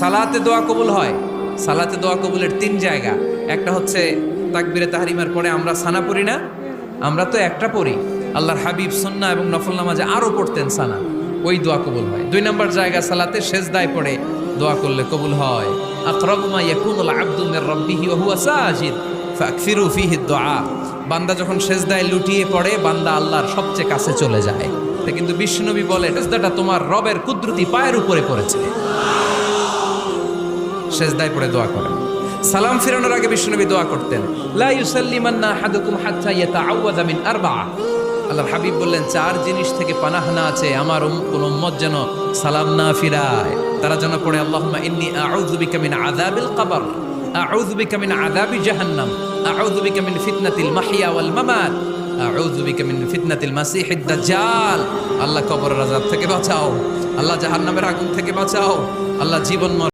সালাতে দোয়া কবুল হয়। সালাতে দোয়া কবুলের তিন জায়গা। একটা হচ্ছে তাকবীরে তাহরিমার পরে আমরা সানা পড়ি না, আমরা তো একটা পড়ি। আল্লাহর হাবিব সুন্নাহ এবং নফল নামাজে আরো পড়তেন সানা, ওই দোয়া কবুল হয়। দুই নম্বর জায়গা সালাতে সেজদায় পড়ে দোয়া করলে কবুল হয়। আকরাবু মা ইয়াকুনুল আবদু মির রাব্বিহি ওয়া হুয়া সাজিদ ফাকসিরু ফীহি দুআ। বান্দা যখন সেজদায় লুটিয়ে পড়ে, বান্দা আল্লাহর সবচেয়ে কাছে চলে যায়। তা কিন্তু বিশ্বনবী বলে, সেজদাটা তোমার রবের কুদরতি পায়ের উপরে পড়েছে। সেজদায় পড়ে দোয়া করেন। সালাম ফিরানোর আগে বিশ্বনবী দোয়া করতেন, লা ইউসাল্লিমান্না আহাদুকুম হাত্তা ইয়াতাআওয়াযা মিন আরবা'a। আল্লাহর হাবিব বললেন, চার জিনিস থেকে পানাহ না আছে আমার কোন উম্মত যেন সালাম না ফিরায়। তারা যেন পড়ে, আল্লাহুম্মা ইন্নী আউযু বিকা মিন আযাবিল কবর, আউযু বিকা মিন আযাবি জাহান্নাম, আউযু বিকা মিন ফিতনাতিল মাহইয়া ওয়াল মামাত, আউযু বিকা মিন ফিতনাতিল মাসিহিদ দাজ্জাল। আল্লাহ কবরের আযাব থেকে বাঁচাও, আল্লাহ জাহান্নামের আগুন থেকে বাঁচাও, আল্লাহ জীবন